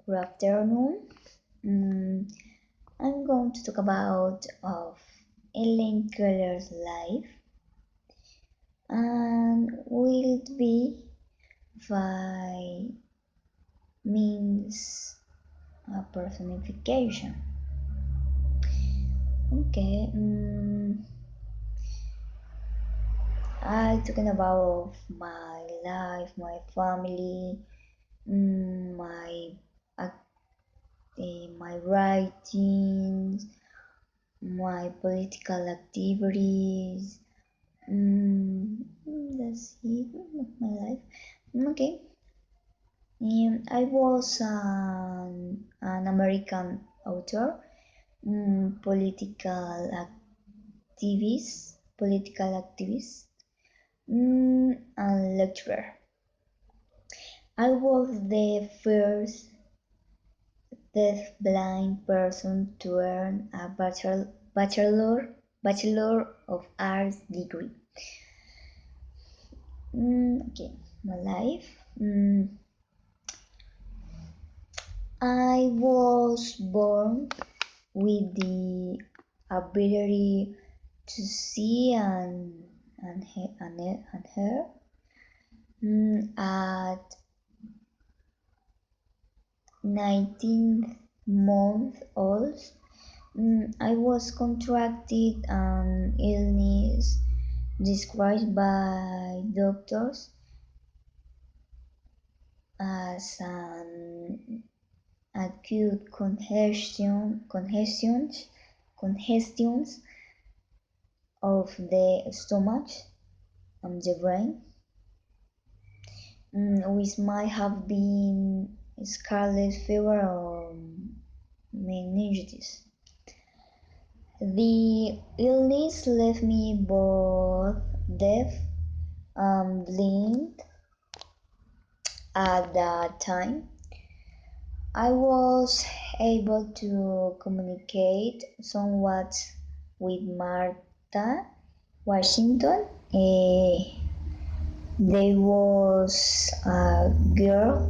Good afternoon. Mm, I'm going to talk about of Ellen Keller's life and will be by means a personification. Okay. I talking about my life, my family, my my writings, my political activities. That's it of my life. Okay. I was an American author, political activist, and lecturer. I was the first deaf-blind person to earn a Bachelor of Arts degree. Okay, my life. I was born with the ability to see and hear. At 19 months old, I was contracted an illness described by doctors as an acute congestions of the stomach and the brain, which might have been scarlet fever or meningitis. The illness left me both deaf and blind at that time. I was able to communicate somewhat with Martha Washington. There was a girl,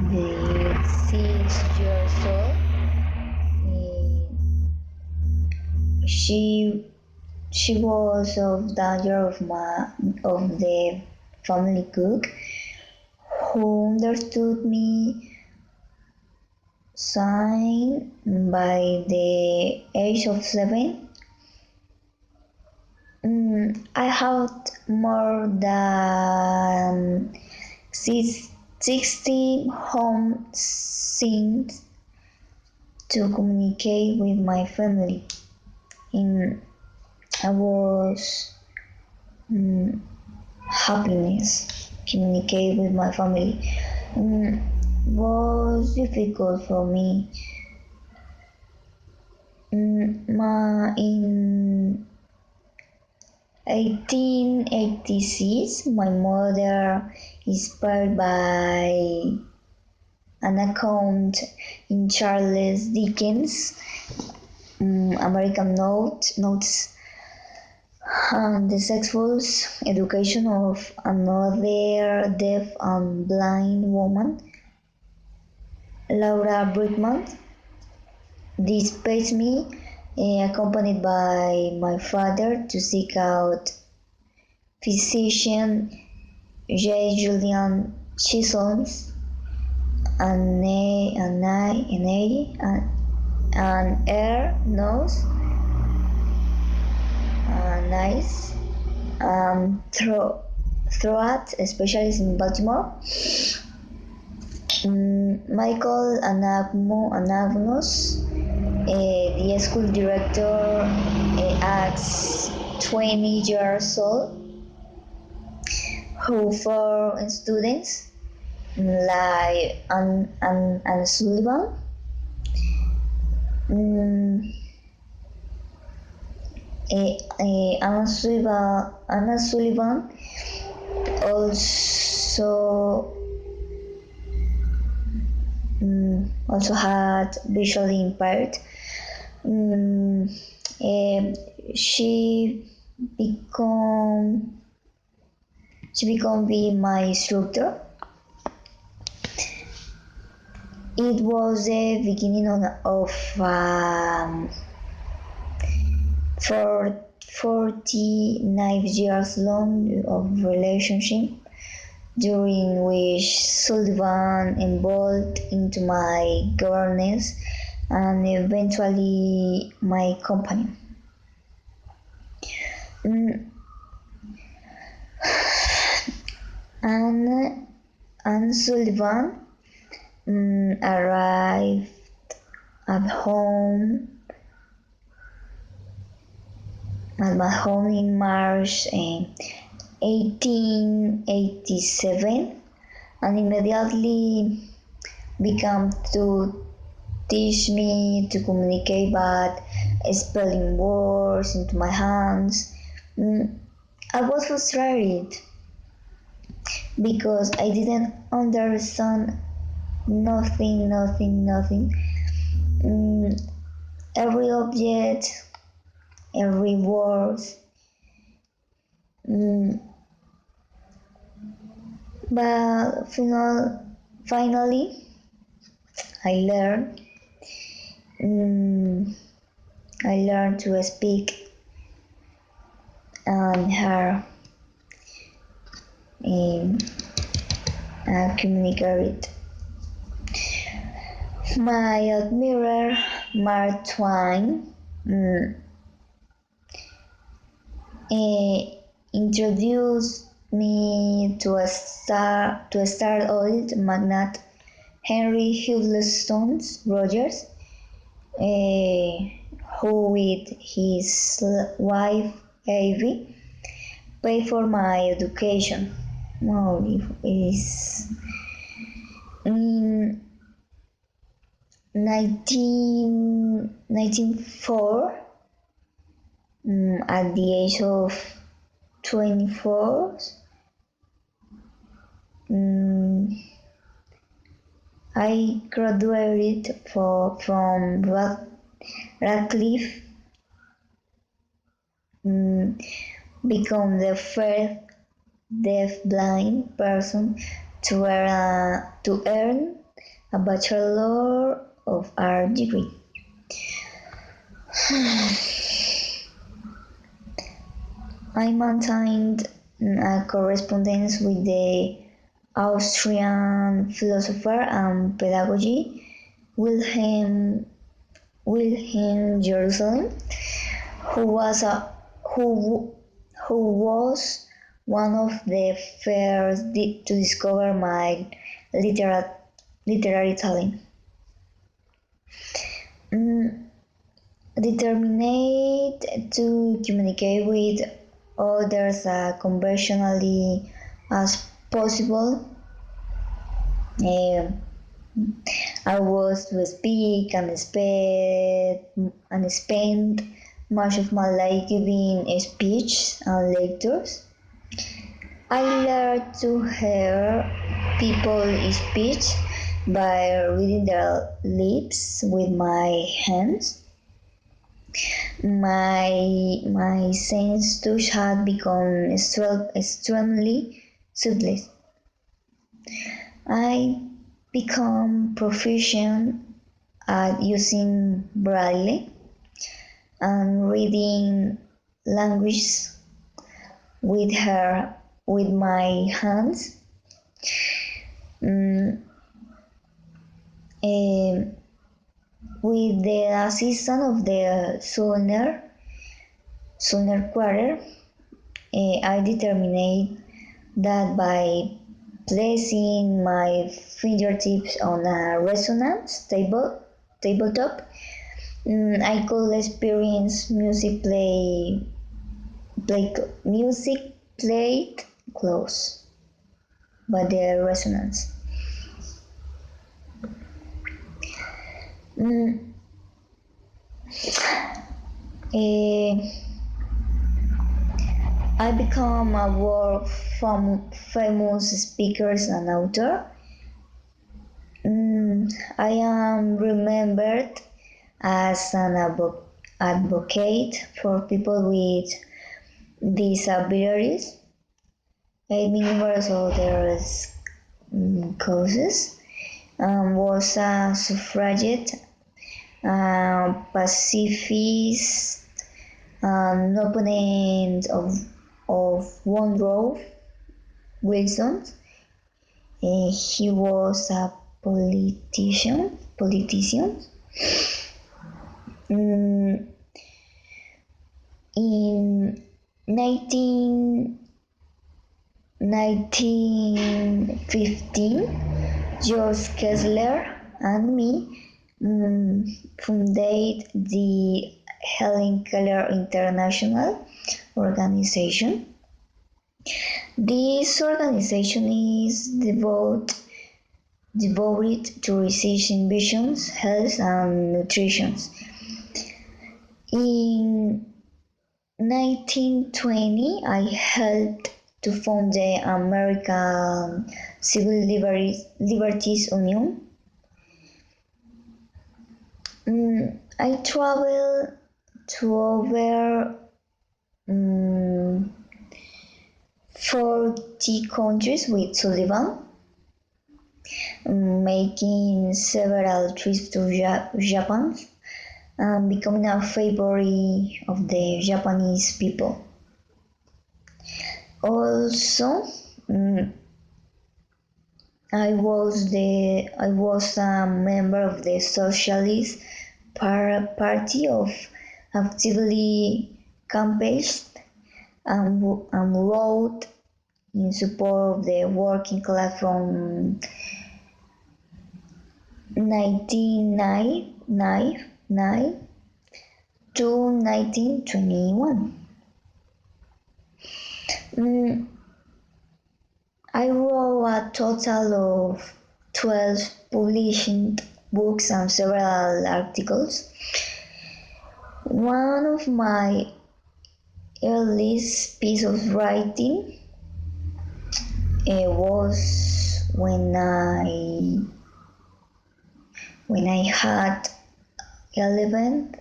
the 6 years old. She was of danger of the family cook, who understood me sign by the age of 7. I had more than 60 home scenes to communicate with my family. I was happiness communicate with my family. Was difficult for me. In 1886, my mother, inspired by an account in Charles Dickens' American Notes and the successful education of another deaf and blind woman, Laura Brickman, dispatched me, accompanied by my father, to seek out physician J. Julian Chisholm's an ear, nose, eyes, throat specialist in Baltimore. Michael Anagnos, the school director, at 20 years old, who for students like Anne Sullivan, Anna Sullivan also had visually impaired. Um, eh, she become she become be my instructor. It was the beginning of for 49 years long of relationship during which Sullivan evolved into my governess and eventually my companion. And Sullivan arrived at my home in March 1887 and immediately began to teach me to communicate by spelling words into my hands. I was frustrated because I didn't understand nothing. Every object, every word. But finally, I learned. I learned to speak and hear and communicate. My admirer, Mark Twain, introduced me to a star oil magnate, Henry Houston Rogers, who with his wife Ivy paid for my education. Well, is in 1904, at the age of 24, I graduated from Radcliffe, become the first deaf-blind person to earn a Bachelor of Art degree. I maintained a correspondence with the Austrian philosopher and pedagogy Wilhelm Jerusalem, who was one of the first to discover my literary talent. Determined to communicate with others as conventionally as possible, I was to speak and spend much of my life giving speech and lectures. I learned to hear people speak by reading their lips with my hands. My sense touch had become extremely subtle. I become proficient at using Braille and reading language with my hands. With the assistance of the Sonar Quarter, I determined that by placing my fingertips on a resonance tabletop, I could experience music played close by the resonance. I become a world famous speaker and author. I am remembered as an advocate for people with disabilities and numerous other causes. was a suffragette, pacifist, opponent of Woodrow Wilson. He was a politician. In 1915, George Keller and me founded the Helen Keller International Organization. This organization is devoted to research in vision, health, and nutrition. In 1920, I helped to found the American Civil Liberties Union. I traveled to over 40 countries with Sullivan, making several trips to Japan and becoming a favorite of the Japanese people. Also, I was a member of the Socialist Party of actively campaigned and wrote in support of the working class from 1999 to 1921. I wrote a total of 12 published books and several articles. One of my earliest pieces of writing was when I had 11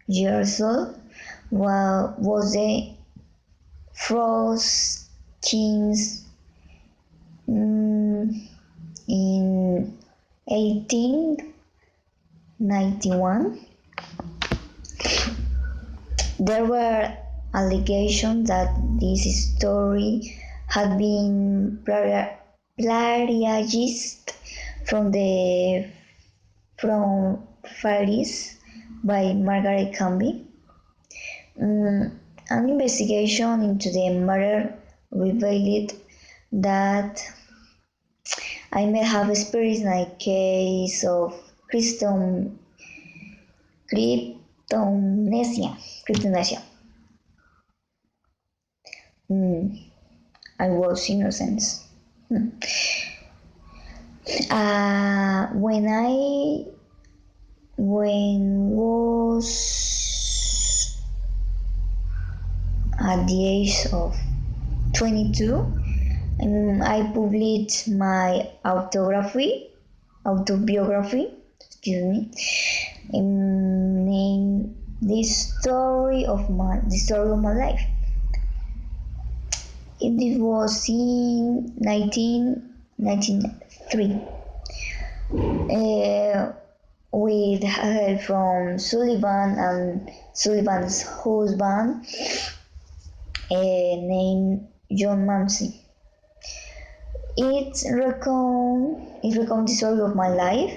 years old. Was the Frost Kings in 1891. There were allegations that this story had been plagiarized from fairies by Margaret Canby. An investigation into the matter revealed that I may have experienced a case of cryptomnesia. I was innocent. When was at the age of 22, I published my autobiography, named the story of my life. It was in 1993. With help from Sullivan and Sullivan's husband, named John Mamsie. It recounts the story of my life.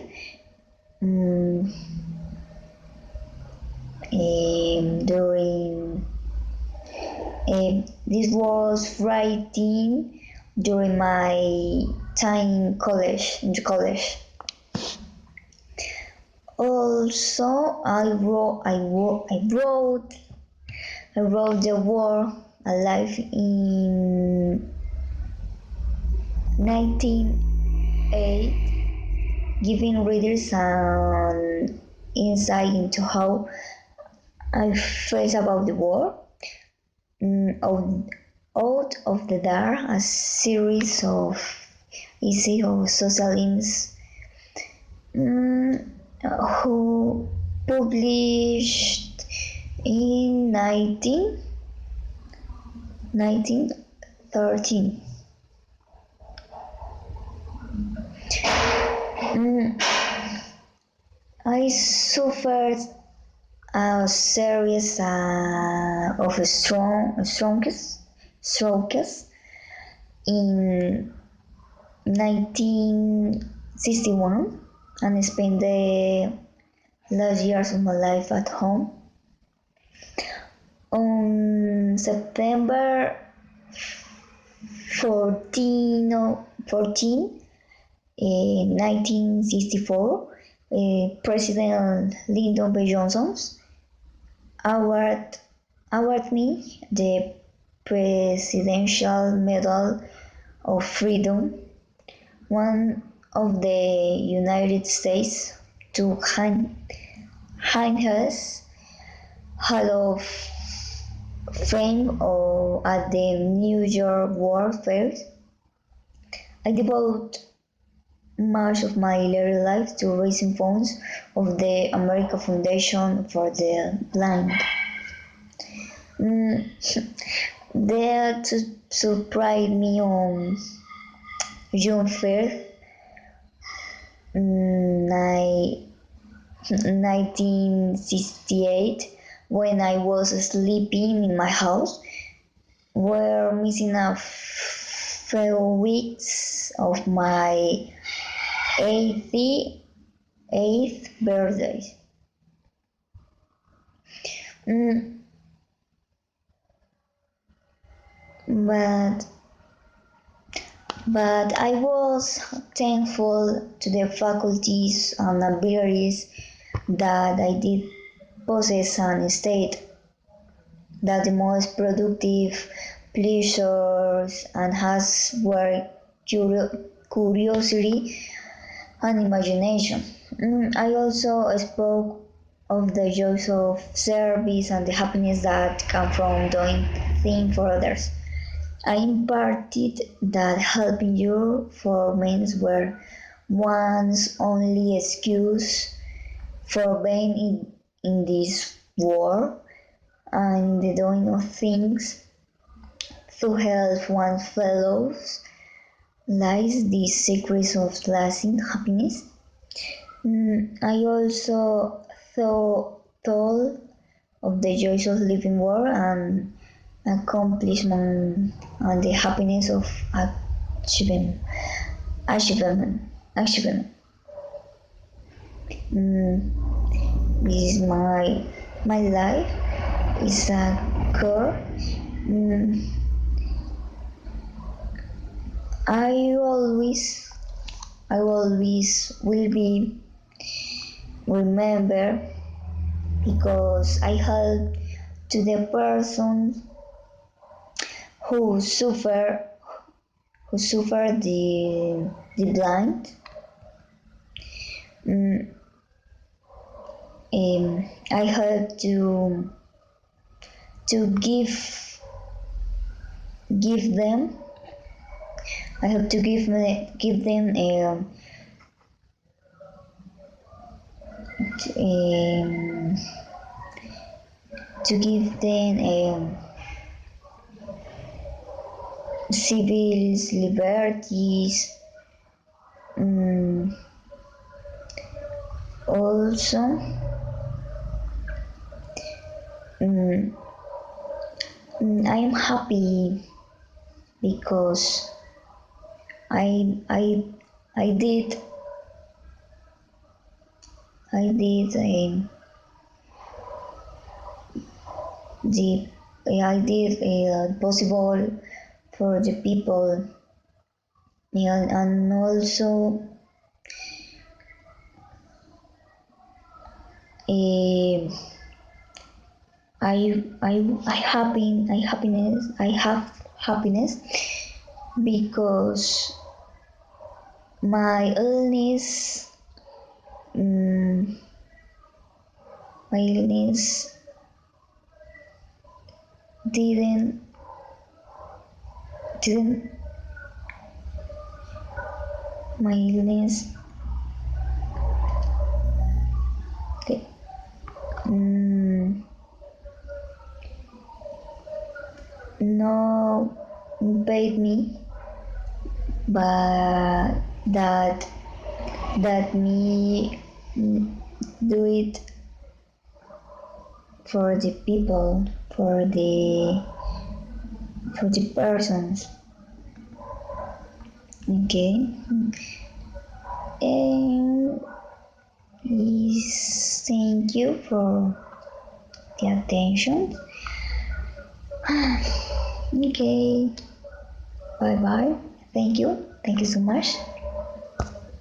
This was writing during my time in college. Also, I wrote the word alive in 1908, giving readers an insight into how I felt about the war. Out of the Dark, a series of essays of socialists who published in 1913. I suffered a series of strokes in 1961 and spent the last years of my life at home. On September 14, 1964, President Lyndon B. Johnson awarded me the Presidential Medal of Freedom, one of the United States 200th Hall of Fame at the New York World Fair. I devote much of my later life to raising funds of the American Foundation for the Blind. That surprised me on June 1st, 1968, when I was sleeping in my house. We're missing a few weeks of my 88th birthday. But I was thankful to the faculties and abilities that I did possess and state that the most productive pleasures and has were curiosity and imagination. I also spoke of the joys of service and the happiness that come from doing things for others. I imparted that helping you for means were one's only excuse for being in this world, and the doing of things to help one's fellows lies the secrets of lasting happiness. I also thought of the joys of living world and accomplishment and the happiness of achievement. This is my life is a core. I always will be remember because I help to the person who suffer the blind. I help to give them. I hope to give them civil liberties. Also, I am happy because I did possible for the people, and also I have happiness because my illness didn't my illness no paid me, but that me do it for the people, for the persons. Okay. And thank you for the attention. Okay. Bye bye. Thank you. Thank you so much.